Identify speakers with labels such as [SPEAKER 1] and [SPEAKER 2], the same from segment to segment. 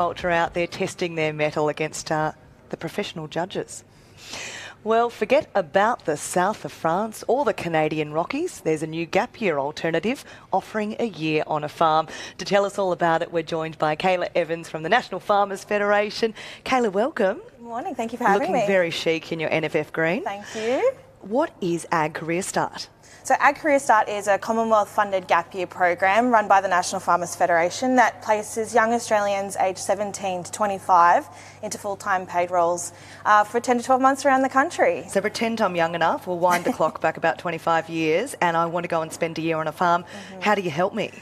[SPEAKER 1] Ultra out there testing their mettle against the professional judges. Well, forget about the south of France or the Canadian Rockies. There's a new gap year alternative offering a year on a farm. To tell us all about it, we're joined by Kayla Evans from the National Farmers Federation. Kayla, welcome.
[SPEAKER 2] Good morning. Thank you for having me.
[SPEAKER 1] Looking very chic in your NFF green.
[SPEAKER 2] Thank you.
[SPEAKER 1] What is Ag Career Start?
[SPEAKER 2] So Ag Career Start is a Commonwealth-funded gap year program run by the National Farmers Federation that places young Australians aged 17 to 25 into full-time paid roles for 10 to 12 months around the country.
[SPEAKER 1] So pretend I'm young enough, we'll wind the clock back about 25 years and I want to go and spend a year on a farm. How do you help me?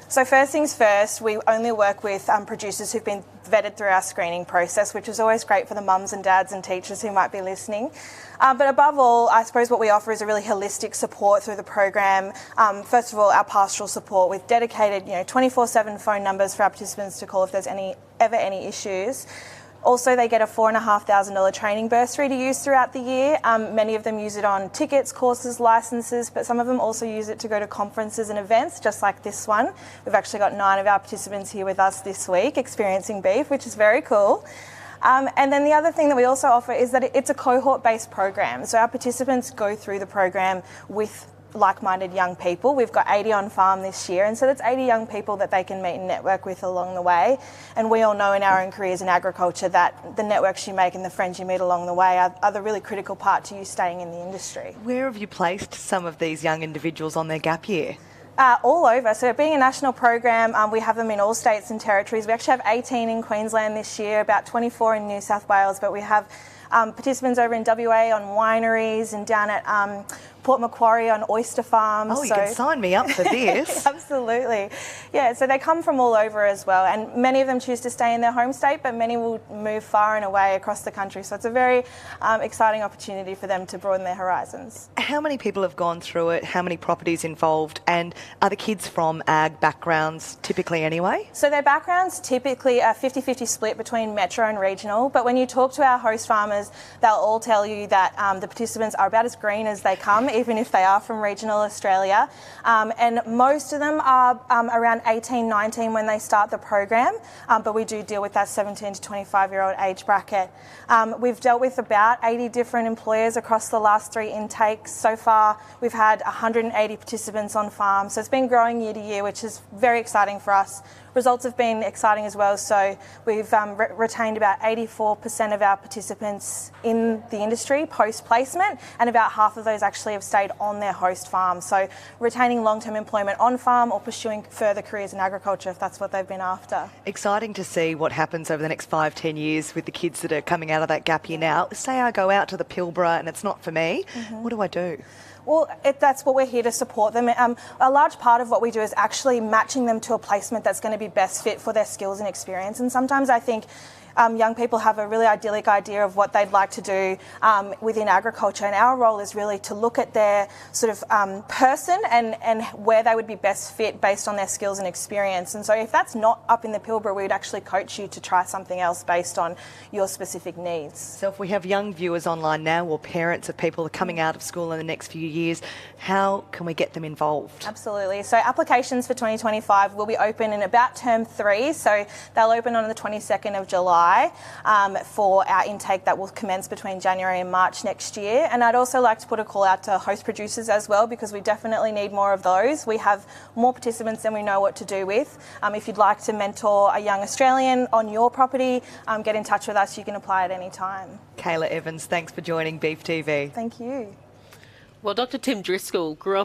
[SPEAKER 2] So first things first, we only work with producers who've been vetted through our screening process, which is always great for the mums and dads and teachers who might be listening. But above all, I suppose what we offer is a really holistic support through the program. First of all, our pastoral support with dedicated 24/7 phone numbers for our participants to call if there's ever any issues. Also, they get a $4,500 training bursary to use throughout the year. Many of them use it on tickets, courses, licences, but some of them also use it to go to conferences and events, just like this one. We've actually got 9 of our participants here with us this week experiencing beef, which is very cool. And then the other thing that we also offer is that it's a cohort-based program. So our participants go through the program with like-minded young people. We've got 80 on farm this year, and so that's 80 young people that they can meet and network with along the way. And we all know in our own careers in agriculture that the networks you make and the friends you meet along the way are the really critical part to you staying in the industry.
[SPEAKER 1] Where have you placed some of these young individuals on their gap year?
[SPEAKER 2] All over. So being a national program, we have them in all states and territories. We actually have 18 in Queensland this year, about 24 in New South Wales, but we have participants over in WA on wineries and down at Port Macquarie on oyster farms.
[SPEAKER 1] Oh, you can sign me up for this.
[SPEAKER 2] Absolutely. Yeah, so they come from all over as well, and many of them choose to stay in their home state, but many will move far and away across the country. So it's a very exciting opportunity for them to broaden their horizons.
[SPEAKER 1] How many people have gone through it? How many properties involved? And are the kids from ag backgrounds typically anyway?
[SPEAKER 2] So their backgrounds typically are 50-50 split between metro and regional, but when you talk to our host farmers, they'll all tell you that the participants are about as green as they come, even if they are from regional Australia. And most of them are around 18, 19 when they start the program, but we do deal with that 17 to 25-year-old age bracket. We've dealt with about 80 different employers across the last 3 intakes. So far, we've had 180 participants on farm, so it's been growing year to year, which is very exciting for us. Results have been exciting as well, so we've retained about 84% of our participants in the industry post-placement, and about half of those actually have stayed on their host farm. So retaining long-term employment on farm or pursuing further careers in agriculture if that's what they've been after.
[SPEAKER 1] Exciting to see what happens over the next 5-10 years with the kids that are coming out of that gap year now. Say I go out to the Pilbara and it's not for me, what do I do?
[SPEAKER 2] Well, that's what we're here to support them. A large part of what we do is actually matching them to a placement that's going to be best fit for their skills and experience. And sometimes I think young people have a really idyllic idea of what they'd like to do within agriculture, and our role is really to look at their sort of person and where they would be best fit based on their skills and experience. And so if that's not up in the Pilbara, we would actually coach you to try something else based on your specific needs.
[SPEAKER 1] So if we have young viewers online now or parents of people coming out of school in the next few years, how can we get them involved?
[SPEAKER 2] Absolutely. So applications for 2025 will be open in about term 3, so they'll open on the 22nd of July. For our intake that will commence between January and March next year. And I'd also like to put a call out to host producers as well, because we definitely need more of those. We have more participants than we know what to do with. If you'd like to mentor a young Australian on your property, get in touch with us. You can apply at any time.
[SPEAKER 1] Kayla Evans, thanks for joining Beef TV.
[SPEAKER 2] Thank you.
[SPEAKER 3] Well, Dr. Tim Driscoll grew up